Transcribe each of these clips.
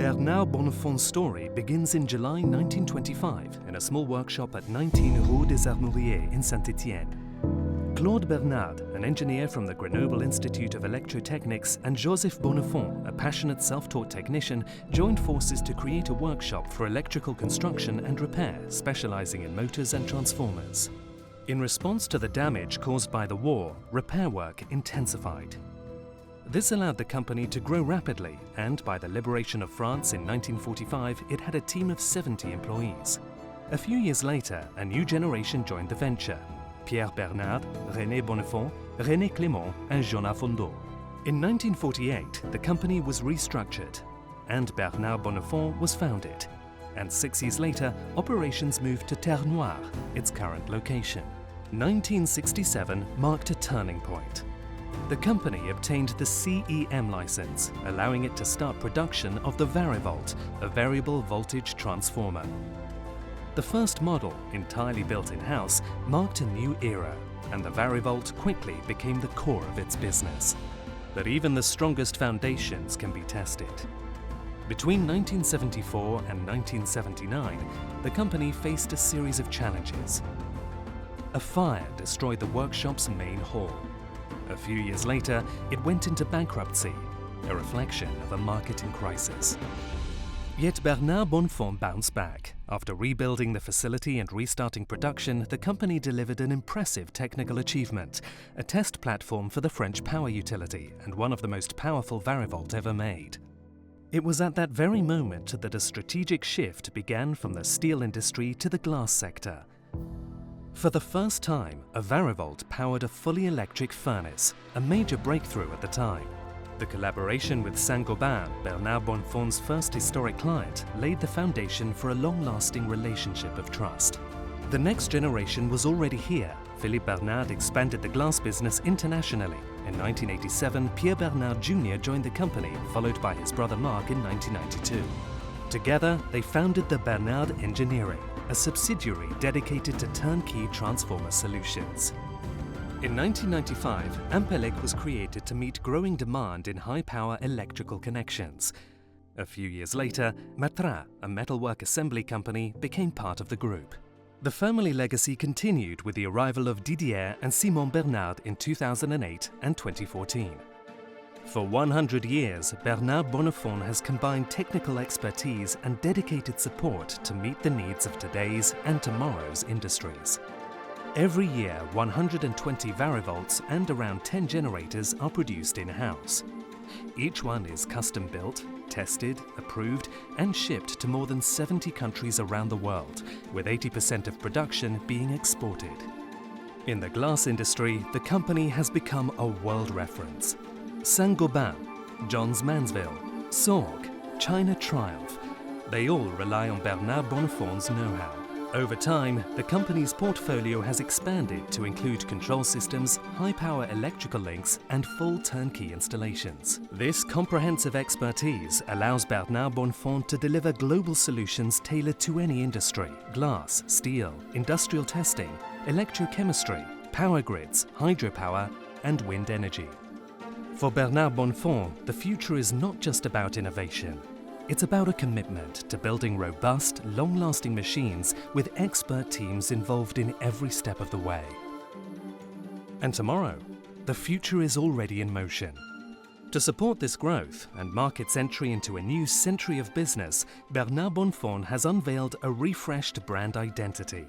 Bernard Bonnefond's story begins in July 1925 in a small workshop at 19 Rue des Armuriers in Saint-Étienne. Claude Bernard, an engineer from the Grenoble Institute of Electrotechnics, and Joseph Bonnefond, a passionate self-taught technician, joined forces to create a workshop for electrical construction and repair, specializing in motors and transformers. In response to the damage caused by the war, repair work intensified. This allowed the company to grow rapidly, and by the liberation of France in 1945, it had a team of 70 employees. A few years later, a new generation joined the venture: Pierre Bernard, René Bonnefond, René Clément, and Jonas Fondot. In 1948, the company was restructured, and Bernard Bonnefond was founded. And 6 years later, operations moved to Terre Noire, its current location. 1967 marked a turning point. The company obtained the CEM license, allowing it to start production of the Varivolt, a variable voltage transformer. The first model, entirely built in-house, marked a new era, and the Varivolt quickly became the core of its business. But even the strongest foundations can be tested. Between 1974 and 1979, the company faced a series of challenges. A fire destroyed the workshop's main hall. A few years later, it went into bankruptcy, a reflection of a marketing crisis. Yet Bernard Bonnefond bounced back. After rebuilding the facility and restarting production, the company delivered an impressive technical achievement, a test platform for the French power utility and one of the most powerful Varivolt ever made. It was at that very moment that a strategic shift began from the steel industry to the glass sector. For the first time, a Varivolt powered a fully electric furnace, a major breakthrough at the time. The collaboration with Saint-Gobain, Bernard Bonnefond's first historic client, laid the foundation for a long-lasting relationship of trust. The next generation was already here. Philippe Bernard expanded the glass business internationally. In 1987, Pierre Bernard Jr. joined the company, followed by his brother Marc in 1992. Together, they founded the Bernard Engineering, a subsidiary dedicated to turnkey transformer solutions. In 1995, Ampelec was created to meet growing demand in high-power electrical connections. A few years later, Matra, a metalwork assembly company, became part of the group. The family legacy continued with the arrival of Didier and Simon Bernard in 2008 and 2014. For 100 years, Bernard Bonnefond has combined technical expertise and dedicated support to meet the needs of today's and tomorrow's industries. Every year, 120 Varivolts and around 10 generators are produced in-house. Each one is custom-built, tested, approved, and shipped to more than 70 countries around the world, with 80% of production being exported. In the glass industry, the company has become a world reference. Saint-Gobain, Johns Manville, Sorg, China Triumph, they all rely on Bernard Bonnefond's know-how. Over time, the company's portfolio has expanded to include control systems, high-power electrical links, and full turnkey installations. This comprehensive expertise allows Bernard Bonnefond to deliver global solutions tailored to any industry: glass, steel, industrial testing, electrochemistry, power grids, hydropower, and wind energy. For Bernard Bonnefond, the future is not just about innovation. It's about a commitment to building robust, long-lasting machines with expert teams involved in every step of the way. And tomorrow, the future is already in motion. To support this growth and mark its entry into a new century of business, Bernard Bonnefond has unveiled a refreshed brand identity.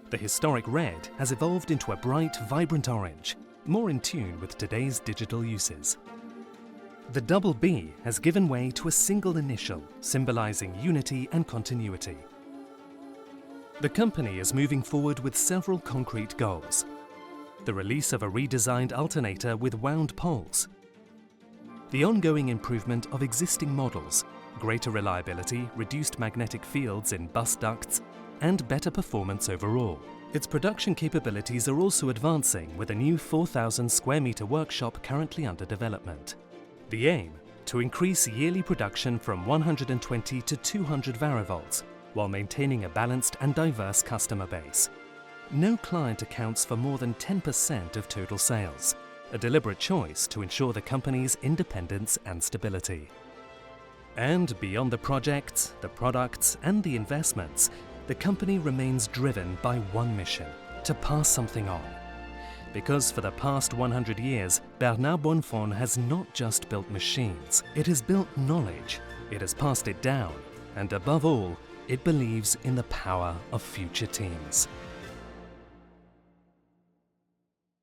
The historic red has evolved into a bright, vibrant orange, more in tune with today's digital uses. The double B has given way to a single initial, symbolizing unity and continuity. The company is moving forward with several concrete goals: the release of a redesigned alternator with wound poles, the ongoing improvement of existing models, greater reliability, reduced magnetic fields in bus ducts, and better performance overall. Its production capabilities are also advancing with a new 4,000 square meter workshop currently under development. The aim: to increase yearly production from 120 to 200 Varivolts, while maintaining a balanced and diverse customer base. No client accounts for more than 10% of total sales, a deliberate choice to ensure the company's independence and stability. And beyond the projects, the products, and the investments, the company remains driven by one mission: to pass something on. Because for the past 100 years, Bernard Bonnefond has not just built machines, it has built knowledge, it has passed it down, and above all, it believes in the power of future teams.